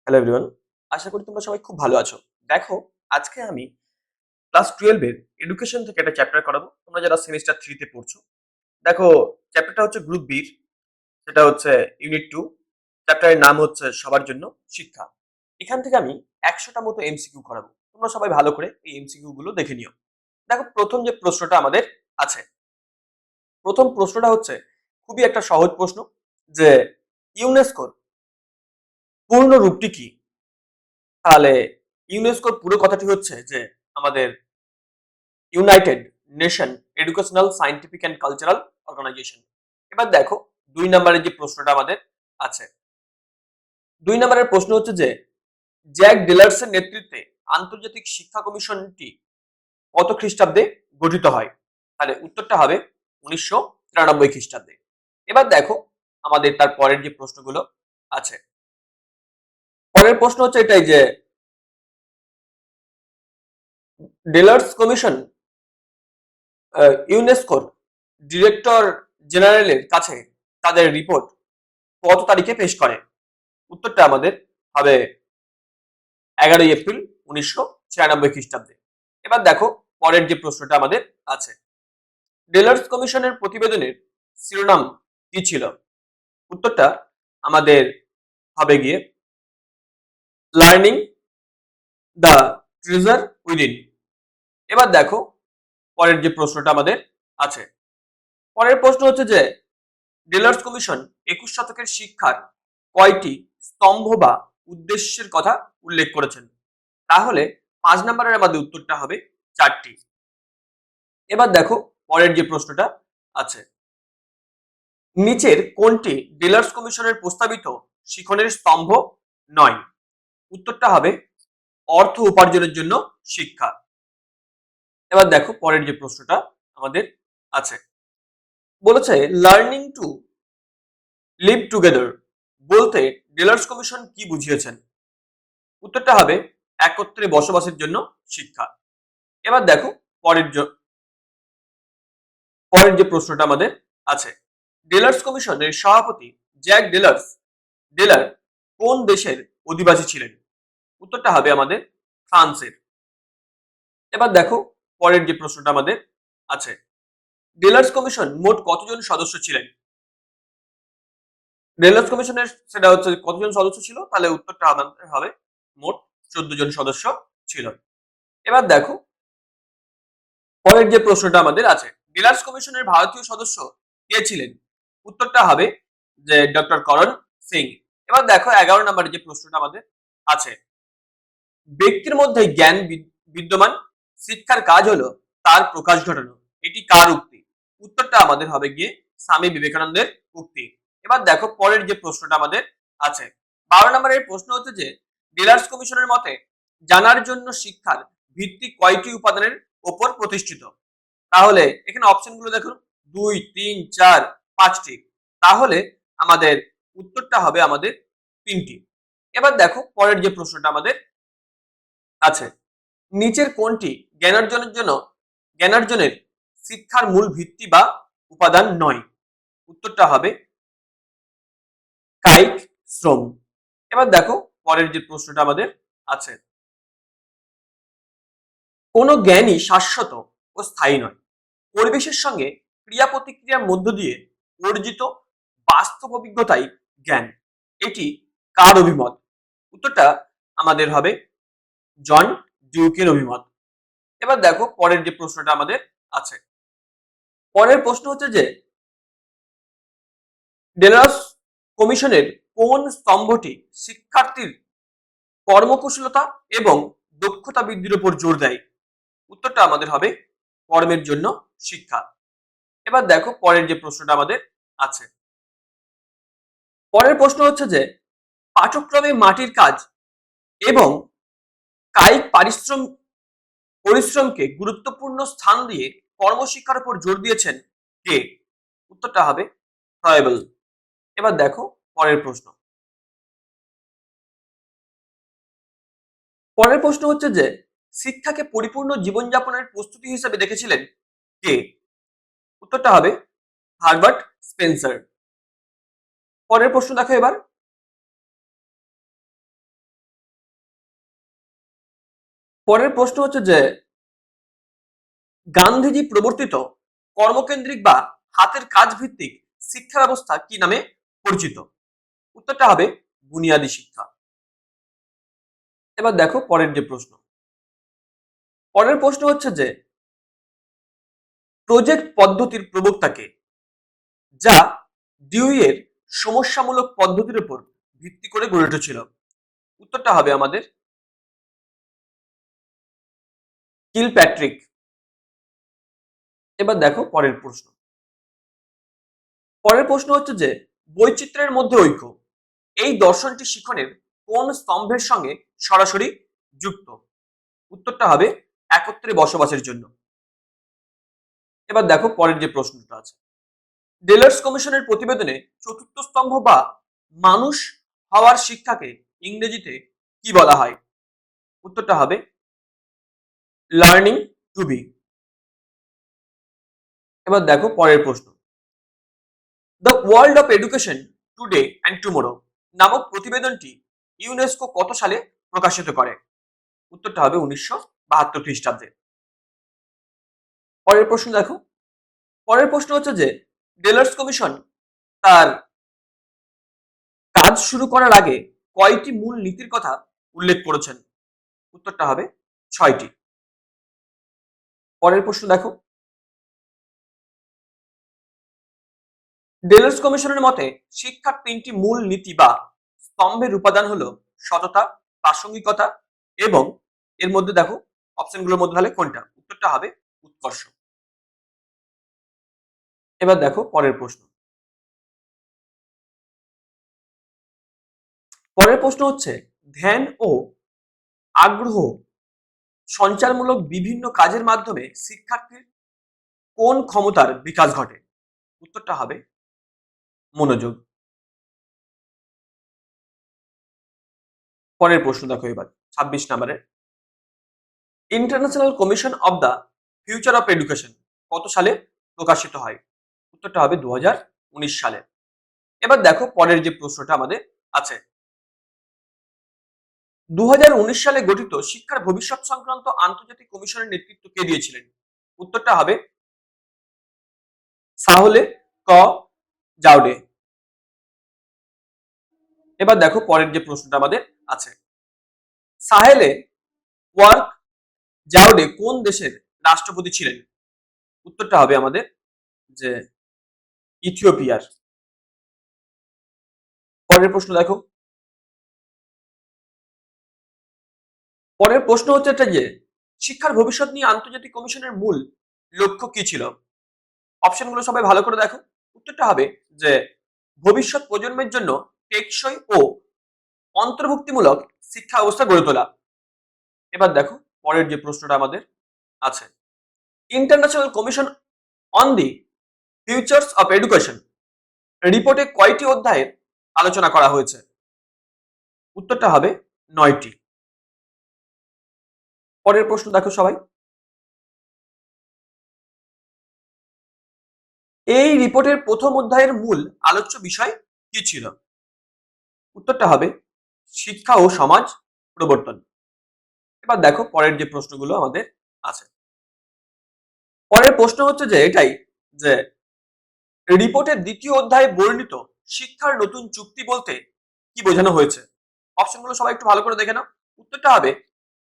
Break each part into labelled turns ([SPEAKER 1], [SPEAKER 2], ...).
[SPEAKER 1] Hello everyone, আশা করি তোমরা সবাই খুব ভালো আছো। দেখো, আজকে আমি ক্লাস 12 এর এডুকেশন থেকে একটা চ্যাপ্টার করাবো। তোমরা যারা সেমিস্টার 3 তে পড়ছো। দেখো, চ্যাপ্টারটা হচ্ছে গ্রুপ বি র, সেটা হচ্ছে ইউনিট 2। চ্যাপ্টারের নাম হচ্ছে সবার জন্য শিক্ষা। এখান থেকে আমি 100টা মতো এমসিকিউ করাবো। তোমরা সবাই ভালো করে এই এমসিকিউ গুলো দেখে নিও। দেখো, প্রথম যে প্রশ্নটা আমাদের আছে, প্রথম প্রশ্নটা হচ্ছে খুবই একটা সহজ প্রশ্ন যে ইউনেস্কোর পূর্ণ রূপটি কি? তাহলে ইউনেস্কোর পুরো কথাটি হচ্ছে যে আমাদের United Nation Educational Scientific and Cultural Organization. এবার দেখো, 2 নম্বরের যে প্রশ্নটা আমাদের আছে, 2 নম্বরের প্রশ্ন হচ্ছে যে জ্যাক ডেলার্সের নেতৃত্বে আন্তর্জাতিক শিক্ষা কমিশনটি কত খ্রিস্টাব্দে গঠিত হয়? তাহলে উত্তরটা হবে 1993 খ্রিস্টাব্দে। এবার দেখো, আমাদের তার পরের যে প্রশ্নগুলো আছে, পরের প্রশ্ন হচ্ছে এটাই যে ডেলার্স কমিশন ইউনেস্কোর ডিরেক্টর জেনারেলের কাছে তাদের রিপোর্ট কত তারিখে পেশ করে? উত্তরটা আমাদের হবে 11 এপ্রিল 1996 খ্রিস্টাব্দে। এবার দেখো, পরের যে প্রশ্নটা আমাদের আছে, ডেলার্স কমিশনের প্রতিবেদনের শিরোনাম কি ছিল? উত্তরটা আমাদের হবে গিয়ে লার্নিং দ্য ট্রেজার উইদিন। এবার দেখো, পরের যে প্রশ্নটা আমাদের আছে, পরের প্রশ্ন হচ্ছে যে ডেলার্স কমিশন 21 শতকের শিক্ষার কয়টি স্তম্ভ বা উদ্দেশ্যের কথা উল্লেখ করেছেন? তাহলে 5 নম্বরের আমাদের উত্তরটা হবে 4টি। এবার দেখো, পরের যে প্রশ্নটা আছে, নিচের কোনটি ডেলার্স কমিশনের প্রস্তাবিত শিখনের স্তম্ভ নয়? উত্তরটা হবে অর্থ উপার্জনের জন্য শিক্ষা। এবার দেখো, পরের যে প্রশ্নটা আমাদের আছে, বলেছে লার্নিং টু লিভ টুগেদার বলতে ডেলার্স কমিশন কি বুঝিয়েছেন? উত্তরটা হবে একত্রে বসবাসের জন্য শিক্ষা। এবার দেখো, পরের পরের যে প্রশ্নটা আমাদের আছে, ডেলার্স কমিশনের সভাপতি জ্যাক ডেলার কোন দেশের অধিবাসী ছিলেন? উত্তরটা হবে আমাদের ফ্রান্সের। এবার দেখো, পরের যে প্রশ্নটা আমাদের আছে, ডেলার্স কমিশন মোট কতজন সদস্য ছিলেন? ডেলার্স কমিশনের সেটা হচ্ছে কতজন সদস্য ছিল, তাহলে উত্তরটা আমাদের হবে মোট 14 জন সদস্য ছিল। এবার দেখো, পরের যে প্রশ্নটা আমাদের আছে, ডেলার্স কমিশনের ভারতীয় সদস্য কে ছিলেন? উত্তরটা হবে যে ডক্টর করণ সিং। এবার দেখো, 11 নম্বরের যে প্রশ্নটা আমাদের আছে, ব্যক্তির মধ্যে জ্ঞান বিদ্যমান, শিক্ষার কাজ হলো তার প্রকাশ ঘটানো, এটি কার উক্তি? উত্তরটা আমাদের হবে গিয়ে স্বামী বিবেকানন্দের উক্তি। এবার দেখো, পরের যে প্রশ্নটা আমাদের আছে, 12 নম্বরের প্রশ্ন হচ্ছে যে ডেলার্স কমিশনের মতে জানার জন্য শিক্ষার ভিত্তি কয়টি উপাদানের উপর প্রতিষ্ঠিত? তাহলে এখানে অপশন গুলো দেখুন, 2, 3, 4, 5টি। তাহলে আমাদের উত্তরটা হবে আমাদের 3টি। এবার দেখো, পরের যে প্রশ্নটা আমাদের আছে, নিচের কোনটি জ্ঞানার্জনের শিক্ষার মূল ভিত্তি বা উপাদান নয়? উত্তরটা হবে কায়িক শ্রম। এবার দেখো, পরের যে প্রশ্নটা আমাদের আছে, কোনো জ্ঞানই শাশ্বত ও স্থায়ী নয়, পরিবেশের সঙ্গে ক্রিয়া প্রতিক্রিয়ার মধ্য দিয়ে অর্জিত বাস্তব অভিজ্ঞতাই জ্ঞান, এটি কার অভিমত? উত্তরটা আমাদের হবে জন ডিউকের অভিমত। এবার দেখো, পরের যে প্রশ্নটা আমাদের আছে, পরের প্রশ্ন হচ্ছে যে ডেলাস কমিশনের কোন স্তম্ভটি শিক্ষার্থীর কর্মকুশলতা এবং দক্ষতা বৃদ্ধির উপর জোর দেয়? উত্তরটা আমাদের হবে কর্মের জন্য শিক্ষা। এবার দেখো, পরের যে প্রশ্নটা আমাদের আছে, পরের প্রশ্ন হচ্ছে যে পাঠ্যক্রমে মাটির কাজ এবং কায়িক পরিশ্রমকে গুরুত্বপূর্ণ স্থান দিয়ে কর্মশিক্ষার উপর জোর দিয়েছেন কে? উত্তরটা হবে ফ্রয়েবল। এবার দেখো, পরের প্রশ্ন, পরের প্রশ্ন হচ্ছে যে শিক্ষাকে পরিপূর্ণ জীবনযাপনের প্রস্তুতি হিসেবে দেখেছিলেন কে? উত্তরটা হবে হারবার্ট স্পেন্সার। পরের প্রশ্ন দেখো এবার, পরের প্রশ্ন হচ্ছে যে গান্ধীজি প্রবর্তিত কর্মকেন্দ্রিক বা হাতের কাজ ভিত্তিক শিক্ষা ব্যবস্থা কি নামে পরিচিত? উত্তরটা হবে বুনিয়াদী শিক্ষা। এবার দেখো পরের যে প্রশ্ন, পরের প্রশ্ন হচ্ছে যে প্রজেক্ট পদ্ধতির প্রবক্তাকে, যা ডিউইয়ের সমস্যামূলক পদ্ধতির উপর ভিত্তি করে গড়ে উঠেছিল? উত্তরটা হবে আমাদের কিলপ্যাট্রিক। এবার দেখো পরের প্রশ্ন, পরের প্রশ্ন হচ্ছে যে বৈচিত্র্যের মধ্যে ঐক্য এই দর্শনটি শিখনের কোন স্তম্ভের সঙ্গে সরাসরি যুক্ত? উত্তরটা হবে একত্রে বসবাসের জন্য। এবার দেখো পরের যে প্রশ্নটা আছে, ডেলার্স কমিশনের প্রতিবেদনে চতুর্থ স্তম্ভ বা মানুষ হওয়ার শিক্ষাকে ইংরেজিতে কি বলা হয়? উত্তরটা হবে লার্নিং টু বি। এবার দেখো পরের প্রশ্ন, the world of education today and tomorrow নামক প্রতিবেদনটি ইউনেস্কো কত সালে প্রকাশিত করে? উত্তরটা হবে 1972 খ্রিস্টাব্দে। পরের প্রশ্ন দেখো, পরের প্রশ্ন হচ্ছে যে ডেলার্স কমিশন তার কাজ শুরু করার আগে কয়টি মূল নীতির কথা উল্লেখ করেছেন? উত্তরটা হবে 6টি। পরের প্রশ্ন দেখো, ডেলার্স কমিশনের মতে শিক্ষার 3টি মূল নীতি বা স্তম্ভের উপাদান হলো সততা, প্রাসঙ্গিকতা এবং এর মধ্যে দেখো অপশনগুলোর মধ্যে তাহলে কোনটা? উত্তরটা হবে উৎকর্ষ। এবার দেখো পরের প্রশ্ন, পরের প্রশ্ন হচ্ছে ধ্যান ও আগ্রহ সঞ্চারমূলক বিভিন্ন কাজের মাধ্যমে শিক্ষার্থীর কোন ক্ষমতার বিকাশ ঘটে? উত্তরটা হবে মনোযোগ। পরের প্রশ্ন দেখো এবার 26 নম্বরের, international commission of the future of education কত সালে প্রকাশিত হয়? উত্তরটা হবে 2019 সালে। এবার দেখো পরের যে প্রশ্নটা আমাদের আছে, 2019 সালে গঠিত শিক্ষার ভবিষ্যৎ সংক্রান্ত আন্তর্জাতিক কমিশনের নেতৃত্ব কে দিয়েছিলেন? উত্তরটা হবে সাহলে ক জাউডে। এবার দেখো পরের যে প্রশ্নটা আমাদের আছে, সাহেলে ওয়ার্ক জাউডে কোন দেশের রাষ্ট্রপতি ছিলেন? উত্তরটা হবে আমাদের যে ইথিওপিয়ার। পরের প্রশ্ন দেখো, পরের প্রশ্ন হচ্ছে এটা যে শিক্ষার ভবিষ্যৎ নিয়ে আন্তর্জাতিক কমিশনের মূল লক্ষ্য কি ছিল? অপশনগুলো সবাই ভালো করে দেখো। উত্তরটা হবে যে ভবিষ্যৎ প্রজন্মের জন্য টেকসই ও অন্তর্ভুক্তিমূলক শিক্ষা ব্যবস্থা গড়ে তোলা। এবার দেখো পরের যে প্রশ্নটা আমাদের আছে, international commission on the features of education রিপোর্টে কয়টি অধ্যায়ের আলোচনা করা হয়েছে? উত্তরটা হবে 9টি। পরের প্রশ্ন দেখো সবাই, এই রিপোর্টের প্রথম অধ্যায়ের মূল আলোচ্য বিষয় কি ছিল? উত্তরটা হবে শিক্ষা ও সমাজ প্রবর্তন। এবার দেখো পরের যে প্রশ্নগুলো আমাদের আছে, পরের প্রশ্ন হচ্ছে যে এটাই যে রিপোর্টের দ্বিতীয় অধ্যায়ে বর্ণিত শিক্ষার নতুন চুক্তি বলতে কি বোঝানো হয়েছে? অপশনগুলো সবাই একটু ভালো করে দেখে নাও। উত্তরটা হবে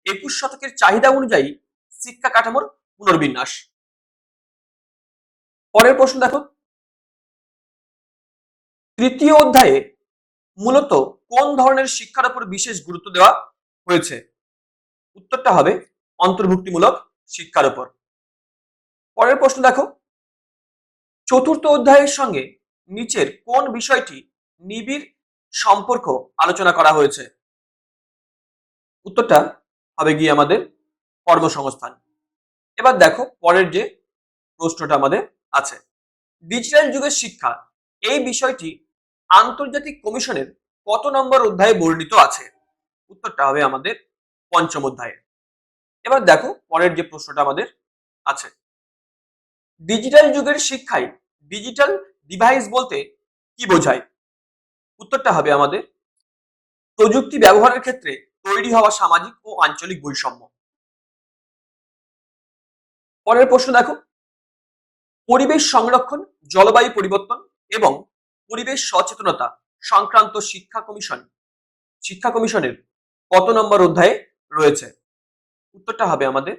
[SPEAKER 1] 21 শতকের চাহিদা অনুযায়ী শিক্ষা কাঠামোর পুনর্বিন্যাস। পরের প্রশ্ন দেখো, তৃতীয় অধ্যায়ে মূলত কোন ধরনের শিক্ষার উপর বিশেষ গুরুত্ব দেওয়া হয়েছে? উত্তরটা হবে অন্তর্ভুক্তিমূলক শিক্ষার উপর। পরের প্রশ্ন দেখো, চতুর্থ অধ্যায়ের সঙ্গে নিচের কোন বিষয়টি নিবিড় সম্পর্ক আলোচনা করা হয়েছে? উত্তরটা হবে গিয়ে আমাদের কর্মসংস্থান। এবার দেখো পরের যে প্রশ্নটা আমাদের আছে, ডিজিটাল যুগের শিক্ষা এই বিষয়টি আন্তর্জাতিক কমিশনের কত নম্বর অধ্যায়ে বর্ণিত আছে? উত্তরটা হবে আমাদের 5ম অধ্যায়ে। এবার দেখো পরের যে প্রশ্নটা আমাদের আছে, ডিজিটাল যুগের শিক্ষায় ডিজিটাল ডিভাইস বলতে কি বোঝায়? উত্তরটা হবে আমাদের প্রযুক্তি ব্যবহারের ক্ষেত্রে তৈরি হওয়া সামাজিক ও আঞ্চলিক বৈষম্য। পরের প্রশ্ন দেখো, পরিবেশ সংরক্ষণ, জলবায়ু পরিবর্তন এবং পরিবেশ সচেতনতা সংক্রান্ত শিক্ষা কমিশনের কত নম্বর অধ্যায়ে রয়েছে? উত্তরটা হবে আমাদের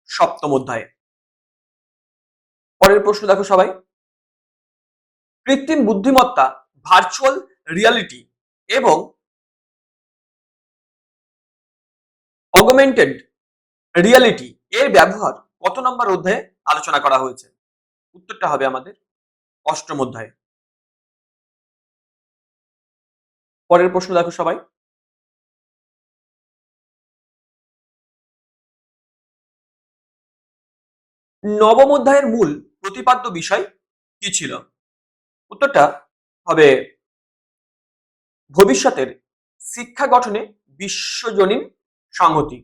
[SPEAKER 1] সপ্তম অধ্যায়ে। পরের প্রশ্ন দেখো সবাই, কৃত্রিম বুদ্ধিমত্তা, ভার্চুয়াল রিয়ালিটি এবং অগমেন্টেড রিয়ালিটি এর ব্যবহার কত নম্বর অধ্যায়ে আলোচনা করা হয়েছে? উত্তরটা হবে আমাদের অষ্টম অধ্যায়ে। পরের প্রশ্ন দেখো সবাই, নবম অধ্যায়ের মূল প্রতিপাদ্য বিষয় কি ছিল? উত্তরটা হবে ভবিষ্যতের শিক্ষা গঠনে বিশ্বজনীন সংহতি।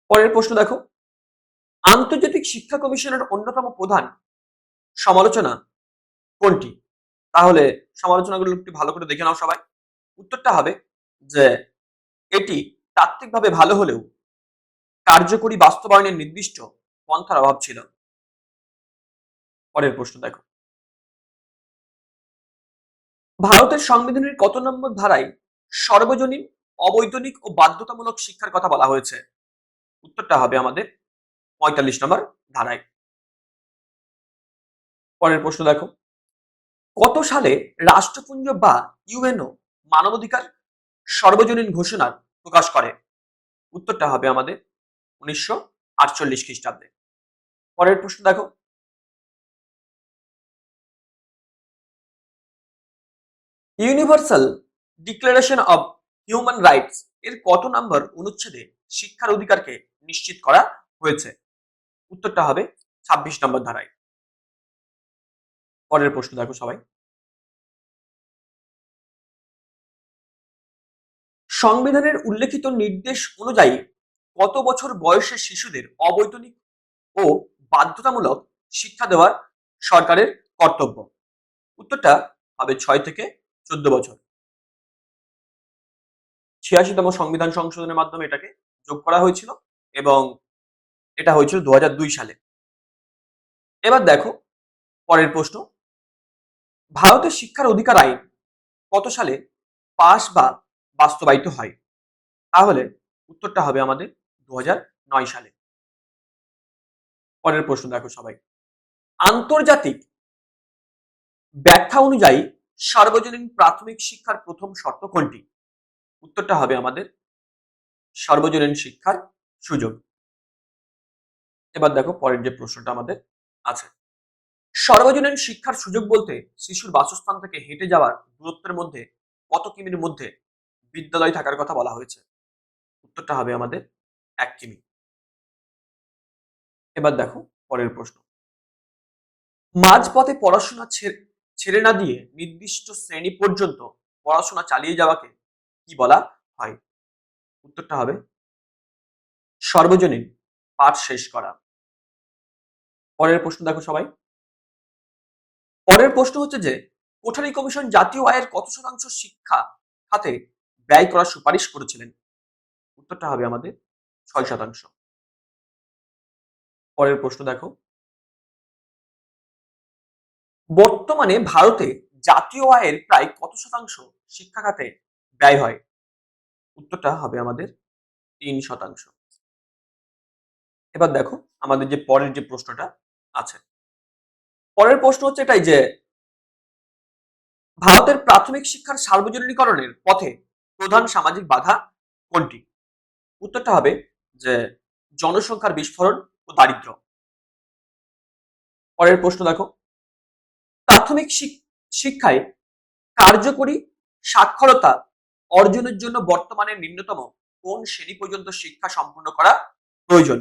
[SPEAKER 1] পরের প্রশ্ন দেখো, আন্তর্জাতিক শিক্ষা কমিশনের অন্যতম প্রধান সমালোচনা কোনটি? তাহলে সমালোচনাগুলো একটু ভালো করে দেখে নাও সবাই। উত্তরটা হবে যে এটি তাত্ত্বিকভাবে ভালো হলেও কার্যকরী বাস্তবায়নের নির্দিষ্ট পন্থার অভাব ছিল। পরের প্রশ্ন দেখো, ভারতের সংবিধানের কত নম্বর ধারায় সর্বজনীন, অবৈতনিক ও বাধ্যতামূলক শিক্ষার কথা বলা হয়েছে? উত্তরটা হবে আমাদের ৪৫ নম্বর ধারায়। পরের প্রশ্ন দেখো, কত সালে রাষ্ট্রপুঞ্জ বা ইউএনও মানবাধিকার সর্বজনীন ঘোষণার প্রকাশ করে? উত্তরটা হবে আমাদের ১৯৪৮ খ্রিস্টাব্দে। পরের প্রশ্ন দেখো, universal declaration of human rights এর কত নম্বর অনুচ্ছেদে শিক্ষার অধিকারকে নিশ্চিত করা হয়েছে? উত্তরটা হবে ২৬ নম্বর ধারায়। পরের প্রশ্ন দেখো সবাই, সংবিধানের উল্লেখিত নির্দেশ অনুযায়ী কত বছর বয়সের শিশুদের অবৈতনিক ও বাধ্যতামূলক শিক্ষা দেওয়ার সরকারের কর্তব্য? উত্তরটা হবে ৬ থেকে ১৪ বছর। ৮৬তম সংবিধান সংশোধনের মাধ্যমে এটাকে যোগ করা হয়েছিল এবং এটা হয়েছিল ২০০২ সালে। এবার দেখো পরের প্রশ্ন, ভারতের শিক্ষার অধিকার আইন কত সালে পাস বা বাস্তবায়িত হয়? তাহলে উত্তরটা হবে আমাদের ২০০৯ সালে। পরের প্রশ্ন দেখো সবাই, আন্তর্জাতিক ব্যাখ্যা অনুযায়ী সার্বজনীন প্রাথমিক শিক্ষার প্রথম শর্ত কোনটি? উত্তরটা হবে আমাদের সর্বজনীন শিক্ষার সুযোগ। এবার দেখো পরের যে প্রশ্নটা আমাদের আছে, সর্বজনীন শিক্ষার সুযোগ বলতে শিশুর বাসস্থান থেকে হেঁটে যাওয়ার দূরত্বের মধ্যে কত কিমির মধ্যে বিদ্যালয় থাকার কথা বলা হয়েছে? উত্তরটা হবে আমাদের ১ কিমি। এবার দেখো পরের প্রশ্ন, মাঝপথে পড়াশোনা ছেড়ে না দিয়ে নির্দিষ্ট শ্রেণী পর্যন্ত পড়াশোনা চালিয়ে যাওয়াকে কি বলা হয়? উত্তরটা হবে সর্বজনীন পাঠ শেষ করা। পরের প্রশ্ন দেখো সবাই, পরের প্রশ্ন হচ্ছে যে কোঠারি কমিশন জাতীয় আয়ের কত শতাংশ শিক্ষা খাতে ব্যয় করার সুপারিশ করেছিলেন? উত্তরটা হবে আমাদের ৬%। পরের প্রশ্ন দেখো, বর্তমানে ভারতে জাতীয় আয়ের প্রায় কত শতাংশ শিক্ষা খাতে ব্যয় হয়? উত্তরটা হবে আমাদের ৩%। এবার দেখো আমাদের যে পরের যে প্রশ্নটা আছে, পরের প্রশ্ন হচ্ছে এটাই যে ভারতের প্রাথমিক শিক্ষার সার্বজনীকরণের পথে প্রধান সামাজিক বাধা কোনটি? উত্তরটা হবে যে জনসংখ্যার বিস্ফোরণ ও দারিদ্র্য। পরের প্রশ্ন দেখো, প্রাথমিক শিক্ষায় কার্যকরী সাক্ষরতা অর্জনের জন্য বর্তমানে নিম্নতম কোন শ্রেণী পর্যন্ত শিক্ষা সম্পূর্ণ করা প্রয়োজন?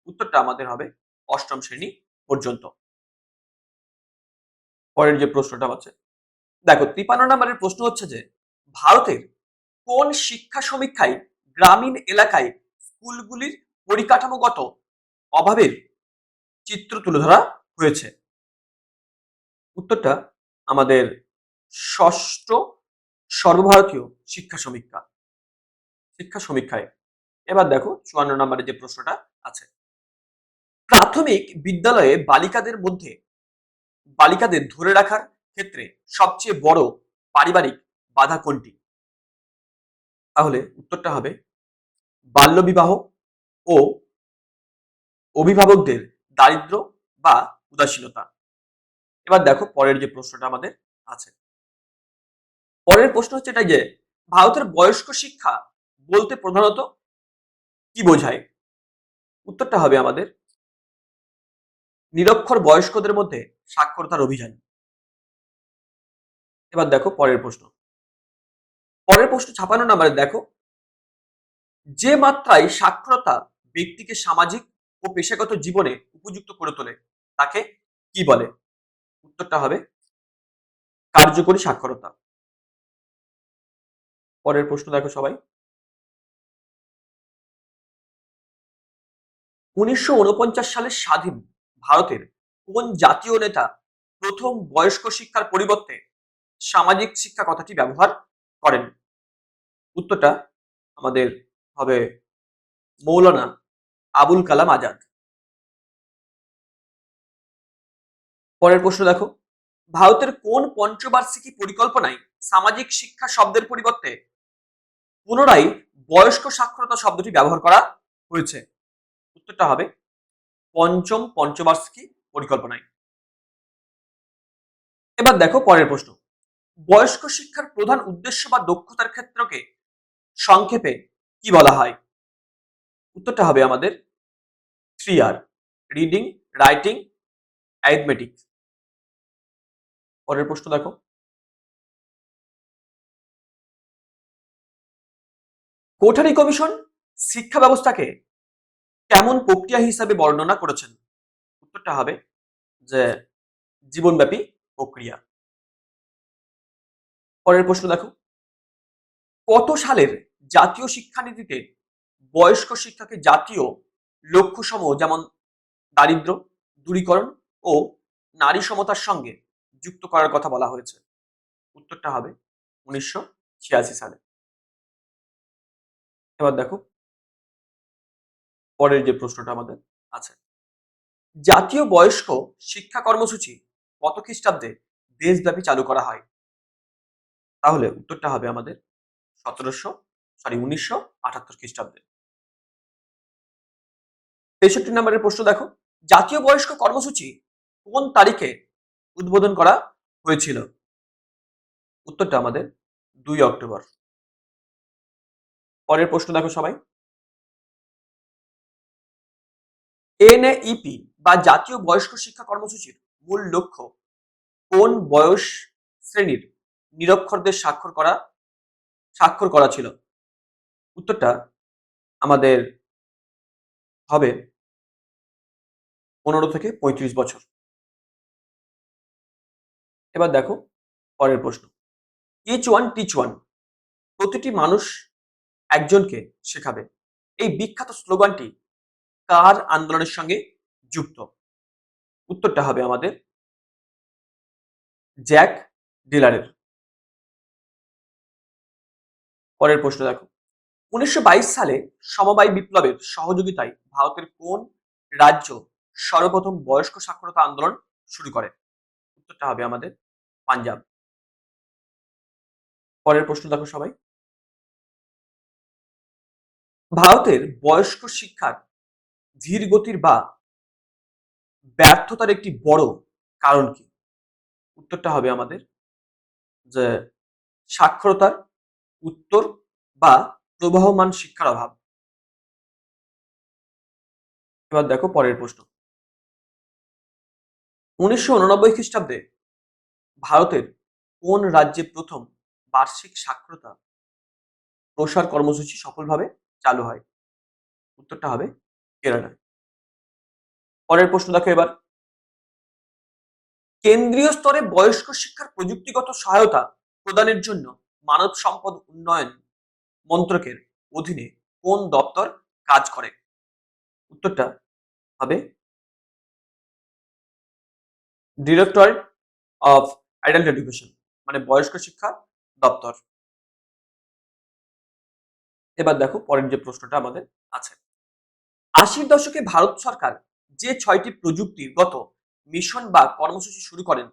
[SPEAKER 1] উত্তরটা আমাদের হবে অষ্টম শ্রেণী পর্যন্ত। পরের যে প্রশ্নটা আছে দেখো, ৫৩ নম্বরের প্রশ্ন হচ্ছে যে ভারতের কোন শিক্ষা সমীক্ষায় গ্রামীণ এলাকায় স্কুলগুলির পরিকাঠামোগত অভাবের চিত্র তুলে ধরা হয়েছে? উত্তরটা আমাদের ষষ্ঠ সর্বভারতীয় শিক্ষা সমীক্ষায়। এবার দেখো 54 নম্বরের যে প্রশ্নটা আছে, প্রাথমিক বিদ্যালয়ে বালিকাদের ধরে রাখার ক্ষেত্রে সবচেয়ে বড় পারিবারিক বাধা কোনটি? তাহলে উত্তরটা হবে বাল্যবিবাহ ও অভিভাবকদের দারিদ্র্য বা উদাসীনতা। এবার দেখো পরের যে প্রশ্নটা আমাদের আছে, পরের প্রশ্ন হচ্ছে এটা যে ভারতের বয়স্ক শিক্ষা বলতে প্রধানত কি বোঝায়? উত্তরটা হবে আমাদের নিরক্ষর বয়স্কদের মধ্যে সাক্ষরতার অভিযান। এবার দেখো পরের প্রশ্ন 56 নম্বরে দেখো, যে মাত্রায় সাক্ষরতা ব্যক্তিকে সামাজিক ও পেশাগত জীবনে উপযুক্ত করে তোলে তাকে কি বলে? উত্তরটা হবে কার্যকরী সাক্ষরতা। পরের প্রশ্ন দেখো সবাই, 1949 সালের স্বাধীন ভারতের কোন জাতীয় নেতা প্রথম বয়স্ক শিক্ষার পরিবর্তে সামাজিক শিক্ষা কথাটি ব্যবহার করেন? উত্তরটা আমাদের হবে মৌলানা আবুল কালাম আজাদ। পরের প্রশ্ন দেখো, ভারতের কোন পঞ্চবার্ষিকী পরিকল্পনায় সামাজিক শিক্ষা শব্দের পরিবর্তে পুনরায় বয়স্ক সাক্ষরতা শব্দটি ব্যবহার করা হয়েছে? উত্তরটা হবে পঞ্চম পঞ্চবার্ষিকী পরিকল্পনায়। এবার দেখো পরের প্রশ্ন, বয়স্ক শিক্ষার প্রধান উদ্দেশ্য বা দক্ষতার ক্ষেত্রকে সংক্ষেপে কি বলা হয়? উত্তরটা হবে আমাদের 3R, রিডিং, রাইটিং, অ্যারিথমেটিক। পরের প্রশ্ন দেখো, কোঠারি কমিশন শিক্ষা ব্যবস্থাকে কেমন প্রক্রিয়া হিসাবে বর্ণনা করেছেন? উত্তরটা হবে যে জীবনব্যাপী প্রক্রিয়া। পরের প্রশ্ন দেখো, কত সালের জাতীয় শিক্ষানীতিতে বয়স্ক শিক্ষাকে জাতীয় লক্ষ্যসমূহ যেমন দারিদ্র দূরীকরণ ও নারী সমতার সঙ্গে যুক্ত করার কথা বলা হয়েছে? উত্তরটা হবে 1986 সালে। এবার দেখো পরের যে প্রশ্নটা আমাদের আছে, জাতীয় বয়স্ক শিক্ষা কর্মসূচি কত খ্রিস্টাব্দে দেশব্যাপী চালু করা হয়? তাহলে উত্তরটা হবে আমাদের 1978 খ্রিস্টাব্দে। 63 নম্বরের প্রশ্ন দেখো, জাতীয় বয়স্ক কর্মসূচি কোন তারিখে উদ্বোধন করা হয়েছিল? উত্তরটা আমাদের 2 অক্টোবর। পরের প্রশ্ন দেখো সবাই, এনএইপি বা জাতীয় বয়স্ক শিক্ষা কর্মসূচির মূল লক্ষ্য কোন বয়স শ্রেণীর নিরক্ষরদের স্বাক্ষর করা ছিল? উত্তরটা আমাদের হবে 15 থেকে 35 বছর। এবার দেখো পরের প্রশ্ন, ইচ ওয়ান টিচ ওয়ান, প্রতিটি মানুষ একজনকে শেখাবে, এই বিখ্যাত স্লোগানটি কার আন্দোলনের সঙ্গে যুক্ত? উত্তরটা হবে আমাদের জ্যাক ডিলারের। পরের প্রশ্ন দেখো, 1922 সালে সমবায় বিপ্লবের সহযোগিতায় ভারতের কোন রাজ্য সর্বপ্রথম বয়স্ক সাক্ষরতা আন্দোলন শুরু করে? উত্তরটা হবে আমাদের পাঞ্জাব। পরের প্রশ্ন দেখো সবাই, ভারতের বয়স্ক শিক্ষার ধীর গতির বা ব্যর্থতার একটি বড় কারণ কি? উত্তরটা হবে আমাদের যে সাক্ষরতার উত্তর বা প্রবাহমান শিক্ষার অভাব। এবার দেখো পরের প্রশ্ন, 1989 খ্রিস্টাব্দে ভারতের কোন রাজ্যে প্রথম বার্ষিক সাক্ষরতা প্রসার কর্মসূচি সফলভাবে চালু হয়? উত্তরটা হবে কেরালা। পরের প্রশ্ন দেখো এবার, কেন্দ্রীয় স্তরে বয়স্ক শিক্ষার প্রযুক্তিগত সহায়তা প্রদানের জন্য মানব সম্পদ উন্নয়ন মন্ত্রকের অধীনে কোন দপ্তর কাজ করে? উত্তরটা হবে ডিরেক্টরেট অফ অ্যাডাল্ট এডুকেশন, মানে বয়স্ক শিক্ষা দপ্তর। এবার দেখো পরের যে প্রশ্নটা আমাদের আছে, 80-র দশকে ভারত সরকার যে 6টি প্রযুক্তিগত মিশন বা কর্মসূচি শুরু করেন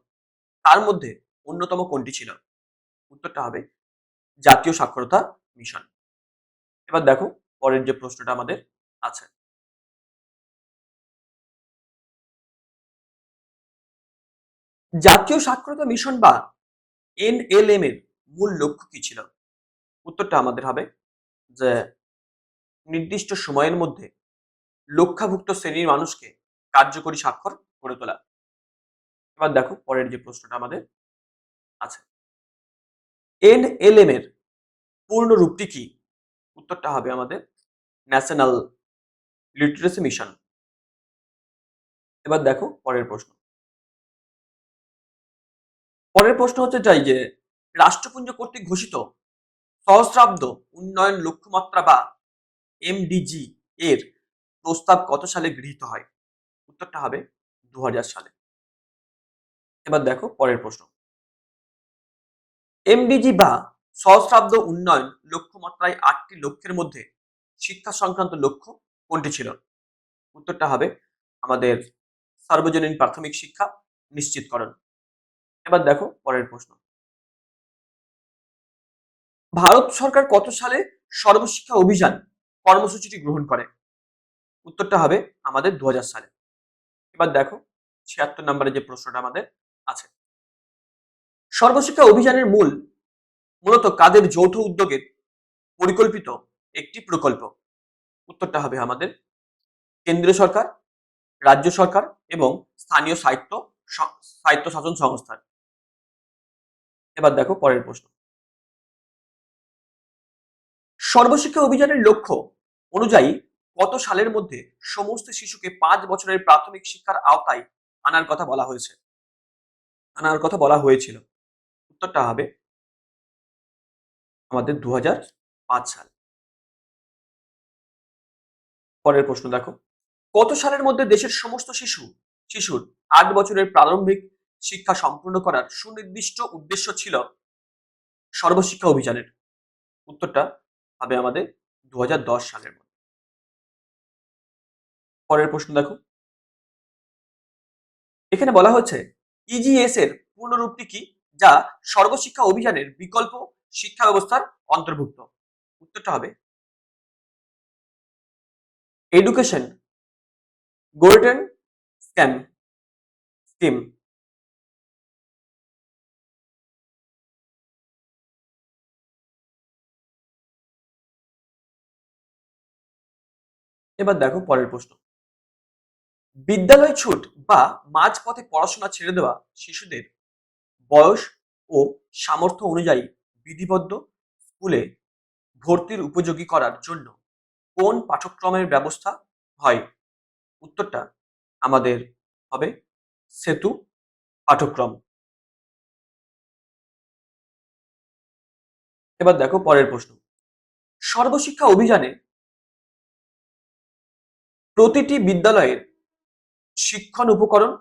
[SPEAKER 1] তার মধ্যে অন্যতম কোনটি ছিল? উত্তরটা হবে জাতীয় সাক্ষরতা মিশন। এবার দেখো পরের যে প্রশ্নটা আমাদের আছে, জাতীয় সাক্ষরতা মিশন বা এনএলএম এর মূল লক্ষ্য কি ছিল? উত্তরটা আমাদের হবে যে নির্দিষ্ট সময়ের মধ্যে লক্ষ্যভুক্ত শ্রেণীর মানুষকে কার্যকরী স্বাক্ষর করে তোলা। এবার দেখো পরের যে প্রশ্নটা আমাদের আছে, এনএলএম এর পূর্ণ রূপটি কি? উত্তরটা হবে আমাদের ন্যাশনাল লিটারেসি মিশন। এবার দেখো পরের প্রশ্ন, পরের প্রশ্ন হচ্ছে চাই যে রাষ্ট্রপুঞ্জ কর্তৃক ঘোষিত সহস্রাব্দ উন্নয়ন লক্ষ্যমাত্রা বা এমডিজি এর প্রস্তাব কত সালে গৃহীত হয়? উত্তরটা হবে 2000 সালে। এবার দেখো পরের প্রশ্ন, এমডিজি বা সহস্রাব্দ উন্নয়ন লক্ষ্যমাত্রায় 8টি লক্ষ্যের মধ্যে শিক্ষা সংক্রান্ত লক্ষ্য কোনটি ছিল? উত্তরটা হবে আমাদের সার্বজনীন প্রাথমিক শিক্ষা নিশ্চিতকরণ। এবার দেখো পরের প্রশ্ন, ভারত সরকার কত সালে সর্বশিক্ষা অভিযান কর্মসূচিটি গ্রহণ করে? উত্তরটা হবে আমাদের 2000 সালে। এবার দেখো 76 নম্বরে যে প্রশ্নটা আমাদের আছে, সর্বশিক্ষা অভিযানের মূলত কাদের যৌথ উদ্যোগের পরিকল্পিত একটি প্রকল্প? উত্তরটা হবে আমাদের কেন্দ্রীয় সরকার, রাজ্য সরকার এবং স্থানীয় স্বায়ত্ত শাসন সংস্থার। এবার দেখো পরের প্রশ্ন, সর্বশিক্ষা অভিযানের লক্ষ্য অনুযায়ী কত সালের মধ্যে সমস্ত শিশুকে 5 বছরের প্রাথমিক শিক্ষার আওতায় আনার কথা বলা হয়েছে, আনার কথা বলা হয়েছিল? উত্তরটা হবে আমাদের 2005 সাল। পরের প্রশ্ন দেখো, কত সালের মধ্যে দেশের সমস্ত শিশুর 8 বছরের প্রারম্ভিক শিক্ষা সম্পূর্ণ করার সুনির্দিষ্ট উদ্দেশ্য ছিল সর্বশিক্ষা অভিযানের? উত্তরটা হবে আমাদের 2010 সালের মধ্যে। পরের প্রশ্ন দেখো, এখানে বলা হচ্ছে ইজিএস এর পূর্ণরূপটি কি যা সর্বশিক্ষা অভিযানের বিকল্প শিক্ষা ব্যবস্থার অন্তর্ভুক্ত? উত্তরটা হবে এডুকেশন গোল্ডেন স্কিম। এবার দেখো পরের প্রশ্ন, বিদ্যালয় ছুট বা মাঝপথে পড়াশোনা ছেড়ে দেওয়া শিশুদের বয়স ও সামর্থ্য অনুযায়ী বিধিবদ্ধ স্কুলে ভর্তির উপযোগী করার জন্য কোন পাঠ্যক্রমের ব্যবস্থা হয়? উত্তরটা আমাদের হবে সেতু পাঠ্যক্রম। এবার দেখো পরের প্রশ্ন, সর্বশিক্ষা অভিযানে প্রতিটি বিদ্যালয়ের শিক্ষণ উপকরণ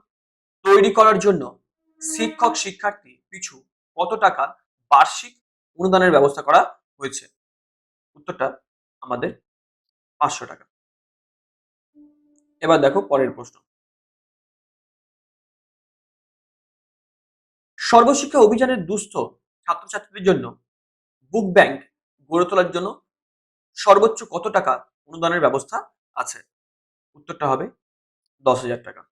[SPEAKER 1] তৈরি করার জন্য শিক্ষক শিক্ষার্থী পিছু কত টাকা বার্ষিক অনুদানের ব্যবস্থা করা হয়েছে? উত্তরটা আমাদের 500 টাকা। এবার দেখো পরের প্রশ্ন, সর্বশিক্ষা অভিযানের দুস্থ ছাত্রছাত্রীদের জন্য বুক ব্যাংক গড়ে তোলার জন্য সর্বোচ্চ কত টাকা অনুদানের ব্যবস্থা আছে? উত্তরটা হবে 10,000 টাকা।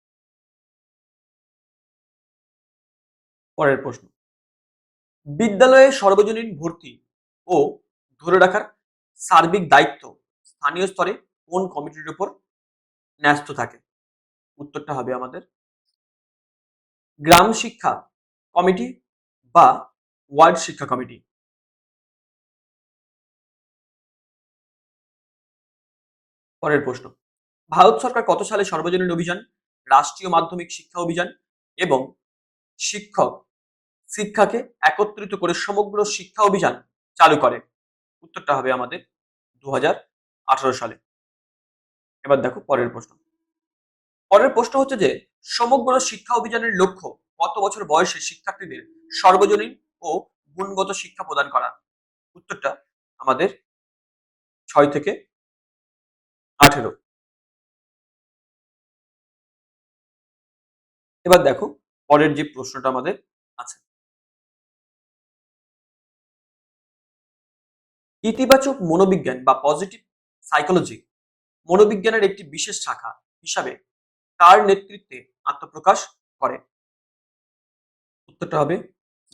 [SPEAKER 1] পরের প্রশ্ন, বিদ্যালয়ে সর্বজনীন ভর্তি ও ধরে রাখার সার্বিক দায়িত্ব স্থানীয় স্তরে কোন কমিটির উপর ন্যস্ত থাকে? উত্তরটা হবে আমাদের গ্রাম শিক্ষা কমিটি বা ওয়ার্ড শিক্ষা কমিটি। পরের প্রশ্ন, ভারত সরকার কত সালে সর্বজনীন অভিযান, রাষ্ট্রীয় মাধ্যমিক শিক্ষা অভিযান এবং শিক্ষক শিক্ষাকে একত্রিত করে সমগ্র শিক্ষা অভিযান চালু করে? উত্তরটা হবে আমাদের 2018 সালে। এবার দেখো পরের প্রশ্ন, পরের প্রশ্ন হচ্ছে যে সমগ্র শিক্ষা অভিযানের লক্ষ্য কত বছর বয়সে শিক্ষার্থীদের সর্বজনীন ও গুণগত শিক্ষা প্রদান করা? উত্তরটা আমাদের থেকে 18। এবার দেখো পরের যে প্রশ্নটা আমাদের আছে, ইতিবাচক মনোবিজ্ঞান বা পজিটিভ সাইকোলজি মনোবিজ্ঞানের একটি বিশেষ শাখা হিসাবে কার নেতৃত্বে আত্মপ্রকাশ করে? উত্তরটা হবে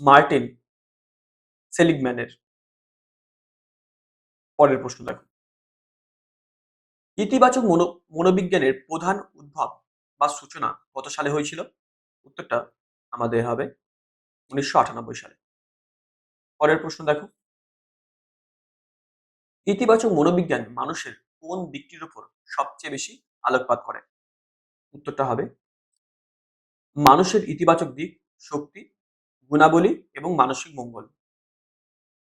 [SPEAKER 1] মার্টিন সেলিগম্যানের। পরের প্রশ্ন দেখো, ইতিবাচক মনোবিজ্ঞানের প্রধান উদ্ভব বা সূচনা কত সালে হয়েছিল? উত্তরটা আমাদের হবে 1998 সালে। পরের প্রশ্ন দেখো, ইতিবাচক মনোবিজ্ঞান মানুষের কোন দিকটির উপর সবচেয়ে বেশি আলোকপাত করে? উত্তরটা হবে মানুষের ইতিবাচক দিক, শক্তি, গুণাবলী এবং মানসিক মঙ্গল।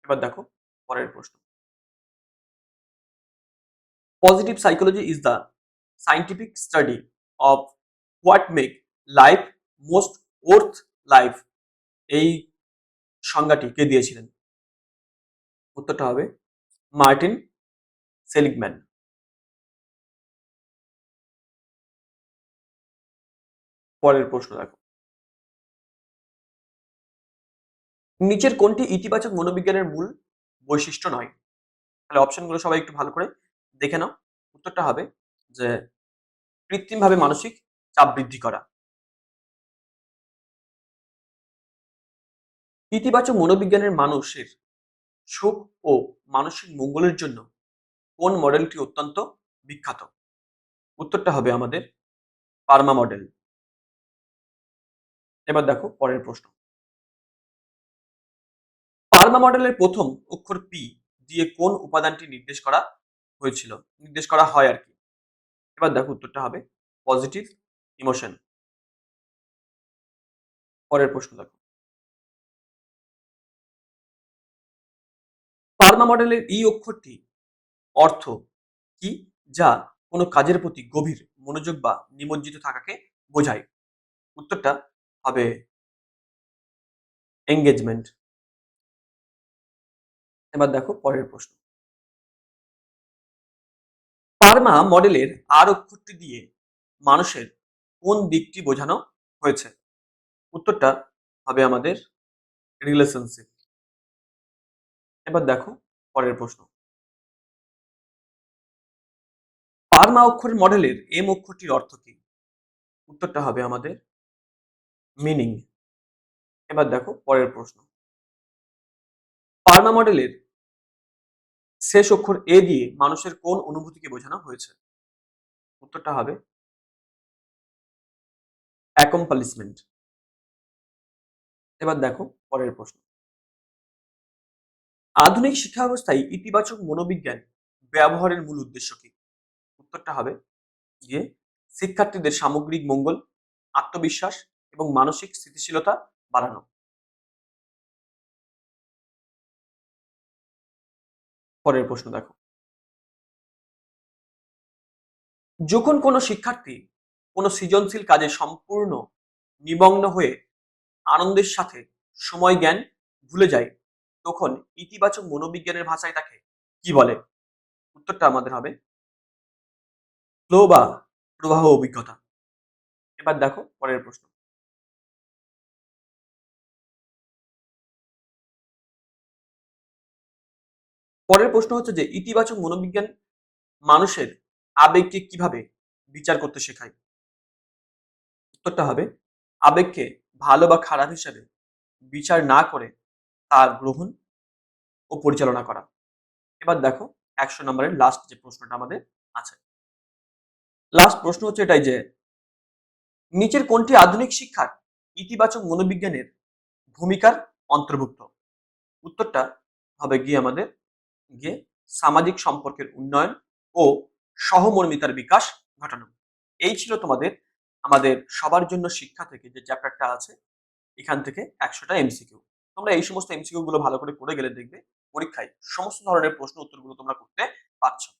[SPEAKER 1] এবার দেখো পরের প্রশ্ন, positive psychology is the scientific study of what make life most worth life. এই সংজ্ঞাটি কে দিয়েছিলেন? উত্তরটা হবে মার্টিন সেলিগম্যান। পরের প্রশ্ন দেখো, নিচের কোনটি ইতিবাচক মনোবিজ্ঞানের মূল বৈশিষ্ট্য নয়? তাহলে অপশনগুলো সবাই একটু ভালো করে দেখে নাও। উত্তরটা হবে যে কৃত্রিমভাবে মানসিক চাপ বৃদ্ধি করা। ইতিবাচক মনোবিজ্ঞানের মানুষের সুখ ও মানসিক মঙ্গলের জন্য কোন মডেলটি অত্যন্ত বিখ্যাত? উত্তরটা হবে আমাদের পারমা মডেল। এবার দেখো পরের প্রশ্ন, পারমা মডেলের প্রথম অক্ষর পি দিয়ে কোন উপাদানটি নির্দেশ করা হয় আর কি। এবার দেখো উত্তরটা হবে পজিটিভ ইমোশন। পরের প্রশ্ন দেখো, পারমা মডেলের ই অক্ষরটি অর্থ কি, যা কোনো কাজের প্রতি গভীর মনোযোগ বা নিমজ্জিত থাকাকে বোঝায়? উত্তরটা হবে এঙ্গেজমেন্ট। এবার দেখো পরের প্রশ্ন, পারমা মডেলের আর অক্ষরটি দিয়ে মানুষের কোন দিকটি বোঝানো হয়েছে? উত্তরটা হবে আমাদের রিলেশনশিপ। এবার দেখো পরের প্রশ্ন, পারমা অক্ষরের মডেলের এম অক্ষরটির অর্থ কি? উত্তরটা হবে আমাদের মিনিং। এবার দেখো পরের প্রশ্ন, পারমা মডেলের শেষ অক্ষর এ দিয়ে মানুষের কোন অনুভূতিকে বোঝানো হয়েছে? উত্তরটা হবে অ্যাকমপ্লিশমেন্ট। এবার দেখো পরের প্রশ্ন, আধুনিক শিক্ষা ব্যবস্থায় ইতিবাচক মনোবিজ্ঞান ব্যবহারের মূল উদ্দেশ্য কি? উত্তরটা হবে যে শিক্ষার্থীদের সামগ্রিক মঙ্গল, আত্মবিশ্বাস এবং মানসিক স্থিতিশীলতা বাড়ানো। পরের প্রশ্ন দেখো, যখন কোনো শিক্ষার্থী কোনো সৃজনশীল কাজে সম্পূর্ণ নিমগ্ন হয়ে আনন্দের সাথে সময় জ্ঞান ভুলে যায়, তখন ইতিবাচক মনোবিজ্ঞানের ভাষায় তাকে কি বলে? উত্তরটা আমাদের হবে ফ্লো বা প্রবাহ অভিজ্ঞতা। এবার দেখো পরের প্রশ্ন, পরের প্রশ্ন হচ্ছে যে ইতিবাচক মনোবিজ্ঞান মানুষের আবেগকে কিভাবে বিচার করতে শেখায়? উত্তরটা হবে আবেগকে ভালো বা খারাপ হিসেবে বিচার না করে তা গ্রহণ ও পরিচালনা করা। এবার দেখো 100 নম্বরের লাস্ট যে প্রশ্নটা আমাদের আছে, লাস্ট প্রশ্ন হচ্ছে এটাই যে নিচের কোনটি আধুনিক শিক্ষার ইতিবাচক মনোবিজ্ঞানের ভূমিকার অন্তর্ভুক্ত? উত্তরটা হবে গিয়ে আমাদের গিয়ে সামাজিক সম্পর্কের উন্নয়ন ও সহমর্মিতার বিকাশ ঘটানো। এই ছিল তোমাদের আমাদের সবার জন্য শিক্ষা থেকে যে চ্যাপ্টারটা আছে, এখান থেকে 100টা এমসিকিউ। তোমরা এই সমস্ত এমসিকিউ গুলো ভালো করে গেলে দেখবে পরীক্ষায় সমস্ত ধরনের প্রশ্ন উত্তরগুলো তোমরা করতে পারছো।